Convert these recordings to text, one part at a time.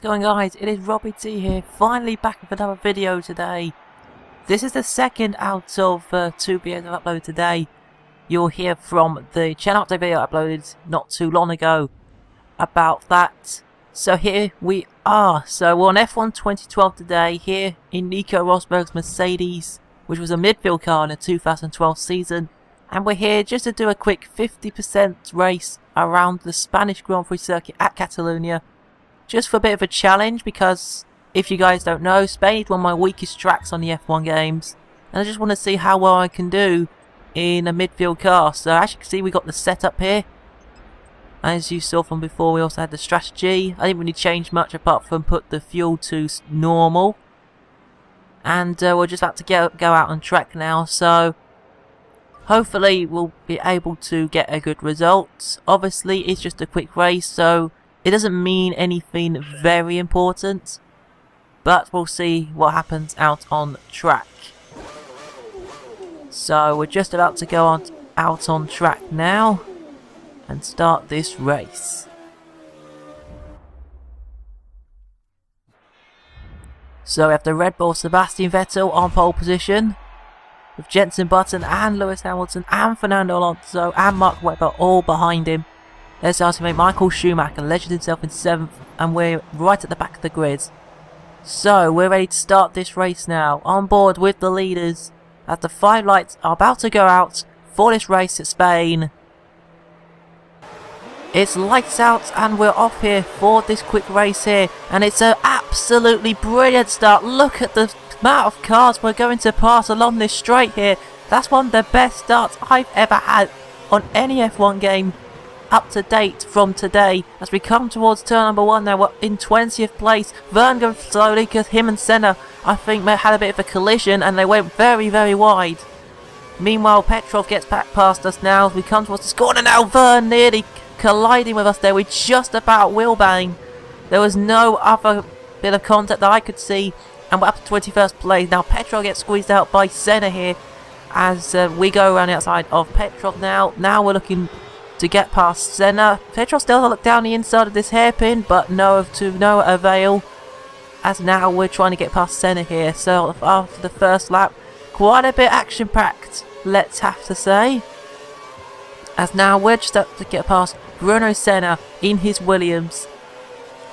going, guys? It is Robbie T here, finally back with another video today. This is the second out of 2 videos I've uploaded today. You'll hear from the channel update video I uploaded not too long ago about that. So here we are. So we're on F1 2012 today, here in Nico Rosberg's Mercedes, which was a midfield car in the 2012 season. And we're here just to do a quick 50% race around the Spanish Grand Prix circuit at Catalonia. Just for a bit of a challenge, because if you guys don't know, Spain is one of my weakest tracks on the F1 games, and I just want to see how well I can do in a midfield car. So as you can see, we got the setup here. As you saw from before, we also had the strategy. I didn't really change much apart from put the fuel to normal. And we're just about to go out on track now, so hopefully we'll be able to get a good result. Obviously it's just a quick race, so it doesn't mean anything very important, but we'll see what happens out on track. So we're just about to go out on track now and start this race. So we have the Red Bull Sebastian Vettel on pole position, with Jenson Button and Lewis Hamilton and Fernando Alonso and Mark Webber all behind him. There's our teammate Michael Schumacher, legend himself in 7th, and we're right at the back of the grid. So we're ready to start this race now, on board with the leaders, as the 5 lights are about to go out for this race at Spain. It's lights out and we're off here for this quick race here, and it's an absolutely brilliant start. Look at the amount of cars we're going to pass along this straight here. That's one of the best starts I've ever had on any F1 game up to date from today. As we come towards turn number 1 now, we're in 20th place. Vern going slowly because him and Senna, I think, had a bit of a collision and they went very, very wide. Meanwhile, Petrov gets back past us now as we come towards this corner now. Vern nearly colliding with us there. We just about wheel bang. There was no other bit of contact that I could see, and we're up to 21st place. Now Petrov gets squeezed out by Senna here as we go around the outside of Petrov now. Now we're looking to get past Senna. Petrov still look down the inside of this hairpin, but to no avail, as now we're trying to get past Senna here. So after the first lap, quite a bit action packed, let's have to say, as now we're just up to get past Bruno Senna in his Williams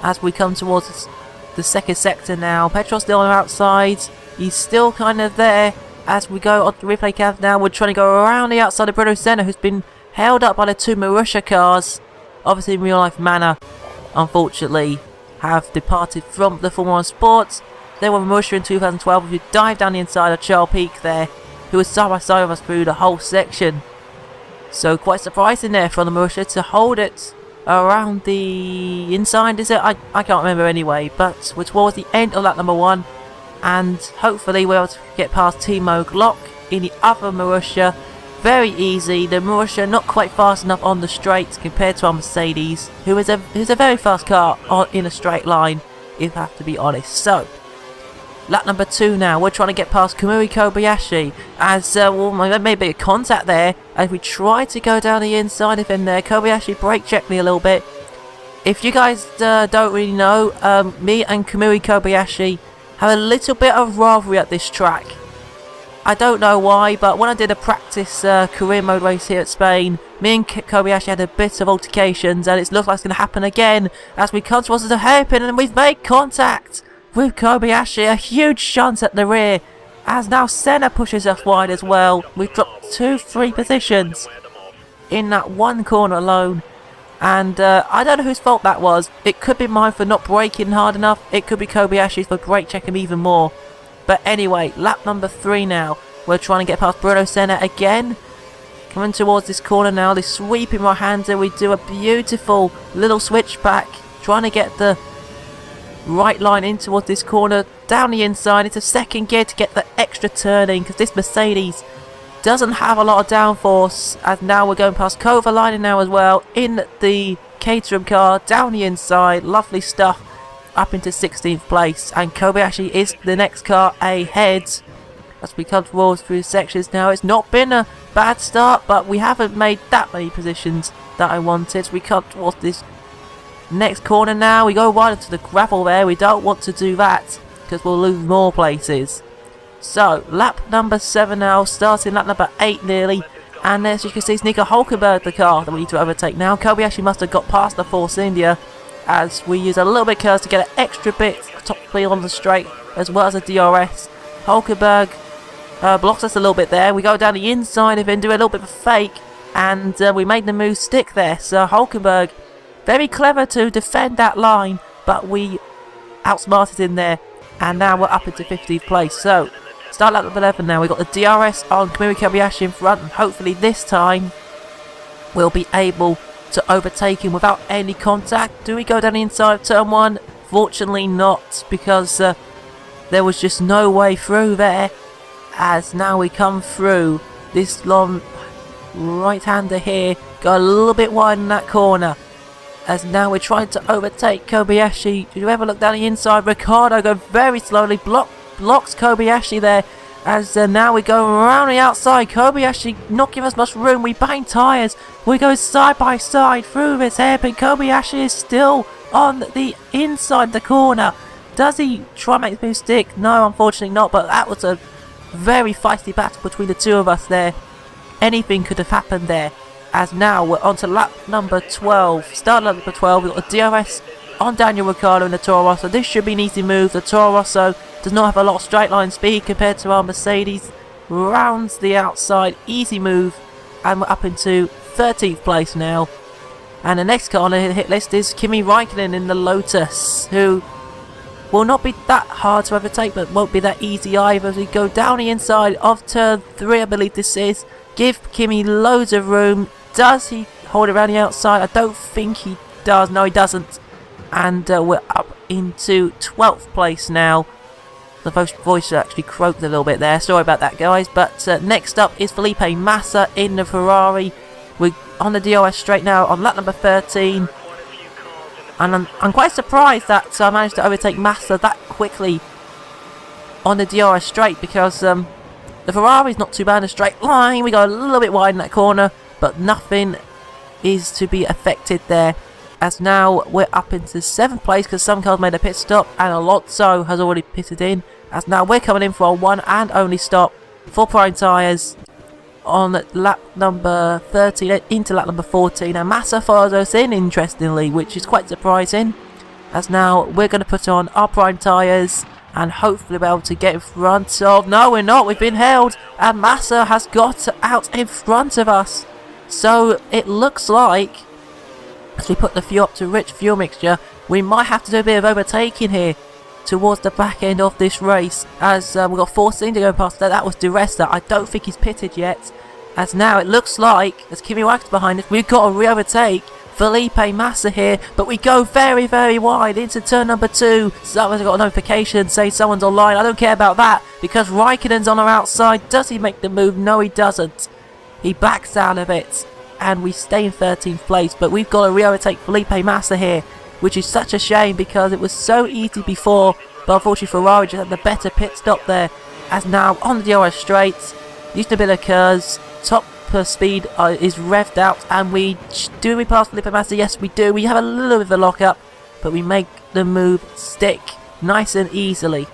as we come towards the second sector now. Petrov's still on the outside, he's still kind of there. As we go on the replay cam now, we're trying to go around the outside of Bruno Senna, who's been held up by the 2 Marussia cars. Obviously in real life manner, unfortunately, have departed from the Formula 1 sports. They were Marussia in 2012, if you dive down the inside of Charles Peak there, who was side by side with us through the whole section. So quite surprising there for the Marussia to hold it around the inside, is it? I can't remember anyway, but we're towards the end of lap number 1, and hopefully we're able to get past Timo Glock in the other Marussia. Very easy. The Marussia not quite fast enough on the straights compared to our Mercedes, who's a very fast car in a straight line, if I have to be honest. So lap number 2 now, we're trying to get past Kamui Kobayashi, as well, there may be a contact there as we try to go down the inside of him there. Kobayashi brake checked me a little bit. If you guys don't really know, me and Kamui Kobayashi have a little bit of rivalry at this track. I don't know why, but when I did a practice career mode race here at Spain, me and Kobayashi had a bit of altercations, and it looks like it's going to happen again as we come towards the hairpin, and we've made contact with Kobayashi. A huge shunt at the rear, as now Senna pushes us wide as well. We've dropped 2-3 positions in that one corner alone, and I don't know whose fault that was. It could be mine for not braking hard enough, it could be Kobayashi's for brake checking me even more. But anyway, lap number 3 now, we're trying to get past Bruno Senna again. Coming towards this corner now, this sweeping right hander, we do a beautiful little switchback, trying to get the right line in towards this corner, down the inside. It's a second gear to get the extra turning, because this Mercedes doesn't have a lot of downforce. As now we're going past Kovalainen now as well, in the Caterham car, down the inside. Lovely stuff, up into 16th place, and Kobayashi is the next car ahead as we come towards through sections now. It's not been a bad start, but we haven't made that many positions that I wanted. We come towards this Next corner now, we go wide into the gravel there. We don't want to do that because we'll lose more places. So, lap number 7 now, starting lap number 8 nearly. And as you can see, it's Nico Hulkenberg, the car that we need to overtake now. Kobayashi must have got past the Force India as we use a little bit of curves to get an extra bit top speed on the straight as well as a DRS. Hulkenberg blocks us a little bit there. We go down the inside of him, do a little bit of a fake, and we made the move stick there. So Hulkenberg, very clever to defend that line, but we outsmarted him there. And now we're up into 15th place. So, start lap number 11 now. We've got the DRS on Kamui Kobayashi in front, and hopefully this time we'll be able to overtake him without any contact. Do we go down the inside of turn 1? Fortunately not, because there was just no way through there. As now we come through this long right-hander here, go a little bit wide in that corner. As now we're trying to overtake Kobayashi. Did you ever look down the inside? Ricciardo go very slowly, blocks Kobayashi there. As now we go around the outside. Kobayashi not giving us much room. We bang tyres. We go side by side through this hairpin. Kobayashi is still on the inside the corner. Does he try and make the move stick? No, unfortunately not. But that was a very feisty battle between the two of us there. Anything could have happened there. As now we're on to lap number 12. Start lap number 12. We've got a DRS on Daniel Ricciardo in the Toro Rosso. This should be an easy move. The Toro Rosso does not have a lot of straight line speed compared to our Mercedes. Rounds the outside. Easy move. And we're up into 13th place now. And the next car on the hit list is Kimi Räikkönen in the Lotus, who will not be that hard to overtake, but won't be that easy either. As we go down the inside of turn 3, I believe this is. Give Kimi loads of room. Does he hold it around the outside? I don't think he does. No, he doesn't. And we're up into 12th place now. The voice actually croaked a little bit there. Sorry about that, guys. But next up is Felipe Massa in the Ferrari. We're on the DRS straight now on lap number 13. And I'm quite surprised that I managed to overtake Massa that quickly on the DRS straight, because the Ferrari's not too bad in a straight line. We go a little bit wide in that corner, but nothing is to be affected there. As now we're up into 7th place because some cars made a pit stop and Alonso has already pitted in. As now we're coming in for our one and only stop for prime tyres on lap number 13 into lap number 14. And Massa follows us in, interestingly, which is quite surprising. As now we're going to put on our prime tyres and hopefully be able to get in front of... No, we're not. We've been held. And Massa has got out in front of us. So it looks like, as we put the fuel up to rich fuel mixture, we might have to do a bit of overtaking here towards the back end of this race. As we've got Force India going past there. That was Di Resta. I don't think he's pitted yet. As now it looks like, as Kimi Räikkönen behind us, we've got to re-overtake Felipe Massa here, but we go very, very wide into turn number 2. Someone's got a notification saying someone's online. I don't care about that because Raikkonen's on our outside. Does he make the move? No, he doesn't. He backs out of it, and we stay in 13th place. But we've got to re-overtake Felipe Massa here, which is such a shame because it was so easy before. But unfortunately, Ferrari just had the better pit stop there. As now on the DRS straights, using a bit of curves, top per speed is revved out, and we pass Felipe Massa? Yes, we do. We have a little bit of a lock-up, but we make the move stick nice and easily.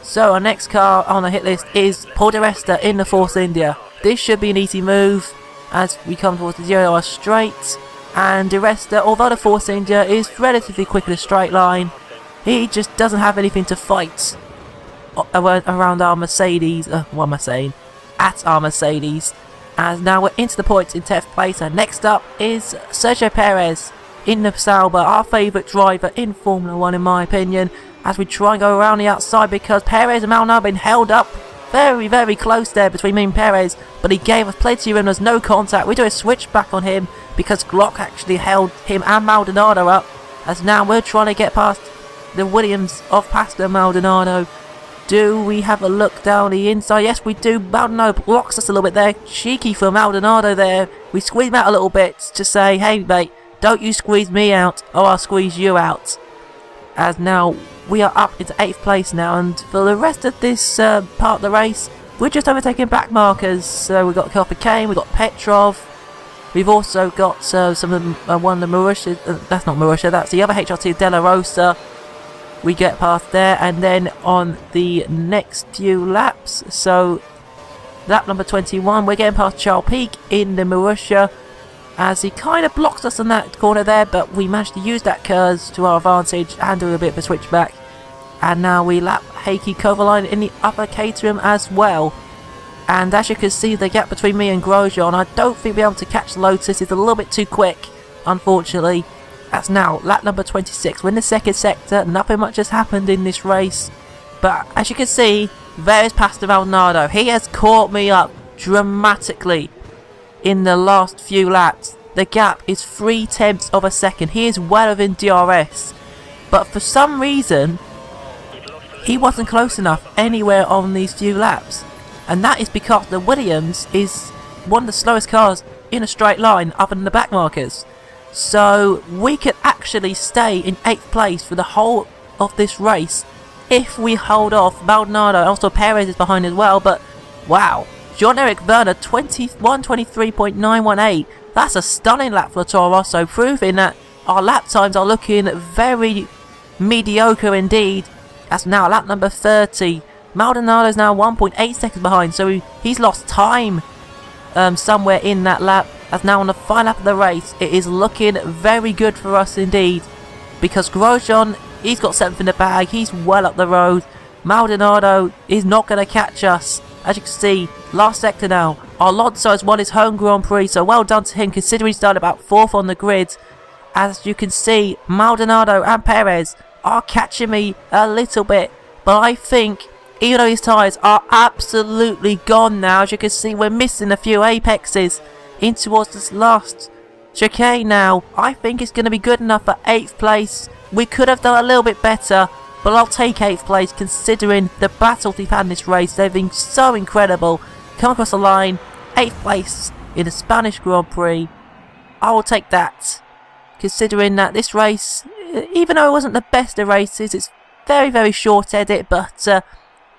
So our next car on the hit list is Paul Di Resta in the Force India. This should be an easy move as we come towards the DRS straight. And Di Resta, although the Force India is relatively quick in a straight line, he just doesn't have anything to fight around our Mercedes. What am I saying? At our Mercedes. As now we're into the points in 10th place, and next up is Sergio Perez in the Sauber, our favourite driver in Formula 1 in my opinion, as we try and go around the outside because Perez and Maldonado have been held up very, very close there between me and Perez, but he gave us plenty of room. There's no contact. We do a switch back on him because Glock actually held him and Maldonado up, as now we're trying to get past the Williams of Pastor Maldonado. Do we have a look down the inside? Yes, we do. Maldonado blocks us a little bit there. Cheeky for Maldonado there. We squeeze him out a little bit to say, hey mate, don't you squeeze me out or I'll squeeze you out. As now we are up into 8th place now, and for the rest of this part of the race, we're just overtaking back markers. So we've got Kelfer Kane, we've got Petrov, We've also got some of one of the Marussia. That's not Marussia. That's the other HRT, De La Rosa. We get past there, and then on the next few laps, so lap number 21, we're getting past Charles Peak in the Marussia, as he kind of blocks us on that corner there, but we managed to use that curve to our advantage and do a bit of a switchback. And now we lap Heikki Kovalainen in the upper Caterham as well. And as you can see, the gap between me and Grosjean, I don't think we'll be able to catch Lotus. It's a little bit too quick, unfortunately. That's now lap number 26. We're in the second sector. Nothing much has happened in this race. But as you can see, there is Pastor Maldonado. He has caught me up dramatically in the last few laps. The gap is 0.3 of a second. He is well within DRS. But for some reason, he wasn't close enough anywhere on these few laps. And that is because the Williams is one of the slowest cars in a straight line other than the back markers. So we could actually stay in 8th place for the whole of this race if we hold off Maldonado. Also Perez is behind as well, but wow. Jean-Eric Vergne 123.918. That's a stunning lap for Toro Rosso, proving that our lap times are looking very mediocre indeed. That's now lap number 30. Maldonado is now 1.8 seconds behind, so he's lost time somewhere in that lap. As now on the final lap of the race, it is looking very good for us indeed, because Grosjean, he's got 7th in the bag, he's well up the road. Maldonado is not going to catch us. As you can see, last sector now, Alonso has won his home Grand Prix, so well done to him considering he started about 4th on the grid. As you can see, Maldonado and Perez are catching me a little bit, but I think even though his tyres are absolutely gone now, as you can see, we're missing a few apexes in towards this last chicane now. I think it's going to be good enough for 8th place. We could have done a little bit better, but I'll take 8th place considering the battles we've had in this race. They've been so incredible. Come across the line, 8th place in the Spanish Grand Prix. I will take that, considering that this race, even though it wasn't the best of races, it's very, very short-headed, but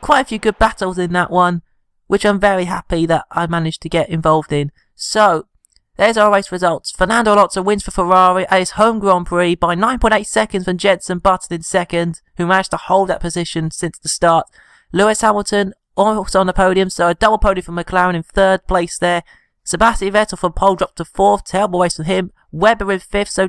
quite a few good battles in that one, which I'm very happy that I managed to get involved in. So, there's our race results. Fernando Alonso wins for Ferrari at his home Grand Prix by 9.8 seconds from Jenson Button in second, who managed to hold that position since the start. Lewis Hamilton also on the podium, so a double podium for McLaren in 3rd place there. Sebastian Vettel from pole dropped to 4th, terrible race from him. Webber in 5th, so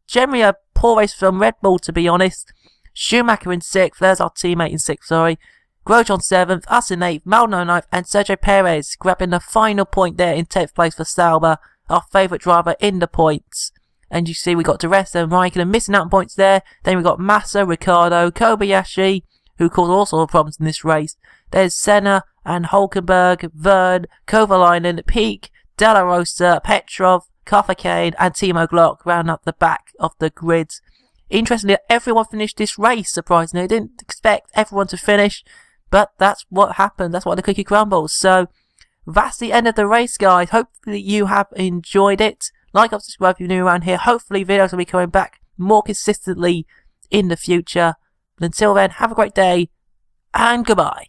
generally a poor race from Red Bull, to be honest. Schumacher in 6th, there's our teammate in 6th, sorry. Grosjean 7th, us in 8th, Maldonado 9th, and Sergio Perez grabbing the final point there in 10th place for Sauber, our favourite driver in the points. And you see we got DeResta and Raikkonen missing out on points there. Then we got Massa, Ricciardo, Kobayashi, who caused all sorts of problems in this race. There's Senna and Hulkenberg, Vergne, Kovalainen, Peak, De La Rosa, Petrov, Kafakane, and Timo Glock round up the back of the grid. Interestingly, everyone finished this race, surprisingly. I didn't expect everyone to finish. But that's what happened. That's what the cookie crumbles. So, that's the end of the race, guys. Hopefully you have enjoyed it. Like and subscribe if you're new around here. Hopefully videos will be coming back more consistently in the future. But until then, have a great day. And goodbye.